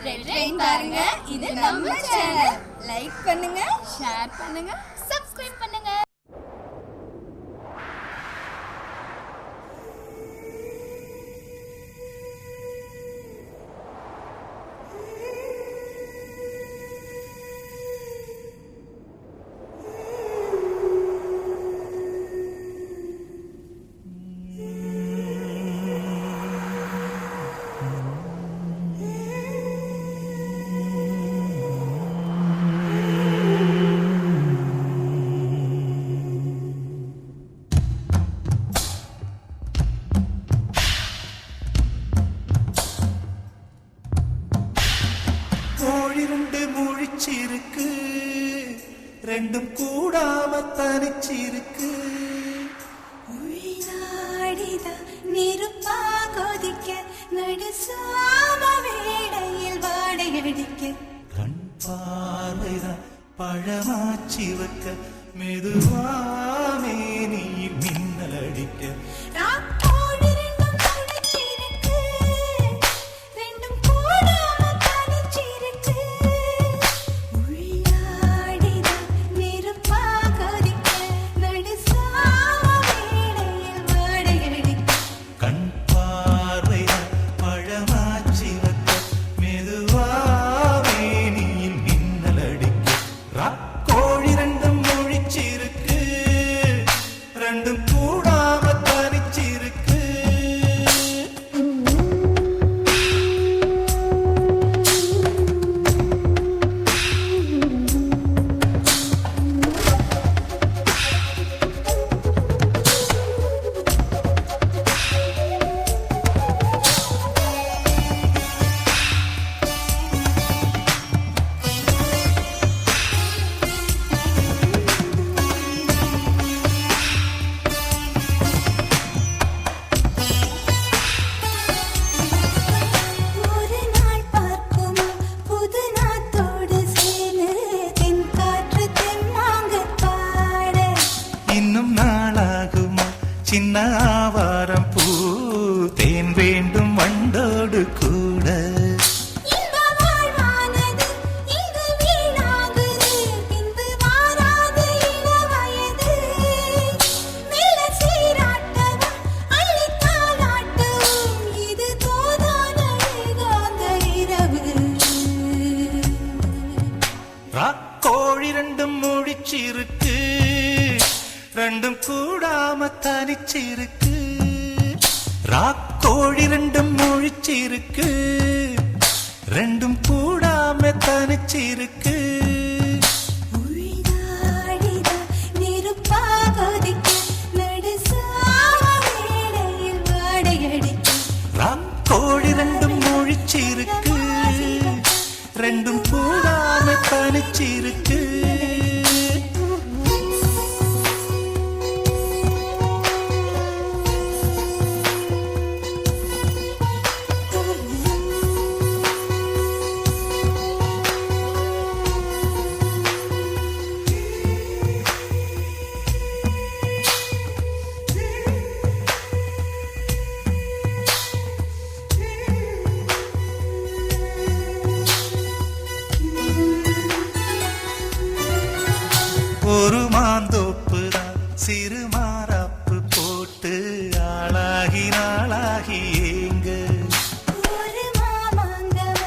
Red rain பாருங்க. இது நம்ம சேனல். லைக் பண்ணுங்க, ஷேர் பண்ணுங்க, சப்ஸ்கிரைப் பண்ணுங்க. முழிச்சிருக்கு ரெண்டும் கூடாம தனிச்சிருக்கு நெருப்பா கொதிக்க நடுசாம வேளையில் வாடையடிக்க கண் பார்வைதான் பழமாச்சி வைக்க மெதுவாமே நீ மின்னல் அடிக்க சின்ன ஆவாரம் பூ தேன் வேண்டும் வண்டோடு கூட ராக்கோழி ரெண்டும் முழிச்சிருக்கு ரெண்டும் கூடாம தனிச்சிருக்கு ராக்கோழி ரெண்டும் முழிச்சிருக்கு ரெண்டும் கூடாம தனிச்சிருக்கு ராக்கோழி ரெண்டும் முழிச்சிருக்கு ரெண்டும் கூடாம தனிச்சிருக்கு ஒரு மாந்தோப்பு தான் சிறு மாறாப்பு போட்டு ஆளாகி நாளாகி ஏங்க ஒரு மாமாங்கவ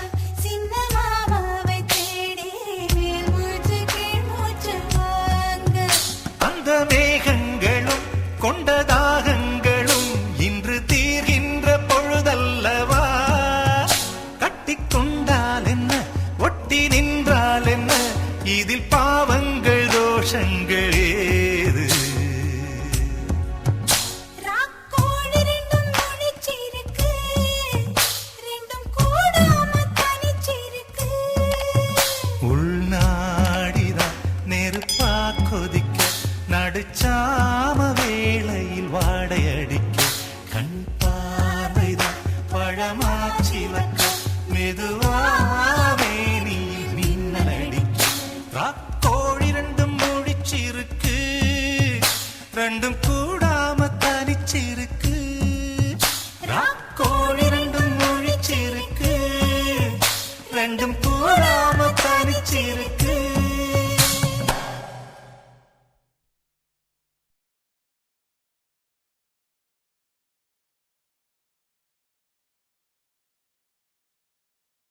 சின்ன மாமாவை தேடி மேல் மூச்சு கீழ் மூச்சு வாங்க அந்த மேகங்களும் கொண்ட தாகங்களும் இன்று தீர்கின்ற பொழுதல்லவா கட்டிக்கொண்டால் என்ன ஒட்டி நின்றால் என்ன இதில் பாவங்கள் தோஷங்கள் ஏது ராக்கோழி ரெண்டும் முழிச்சிருக்கு ரெண்டும் கூடாம தனிச்சிருக்கு உள்நாடிதான் நெருப்பா கொதிக்க நடுச்சாம வேளையில் வாடையடிக்க கண் பார்வைதான் பழமாச்சி வைக்க மெதுவாவே நீ மின்னல் அடிக்க ராக்கோழி ரெண்டும் முழிச்சிருக்கு ரெண்டும் கூடாம தனிச்சிருக்கு ராக்கோழி ரெண்டும் முழிச்சிருக்கு ரெண்டும் கூடாம தனிச்சிருக்கு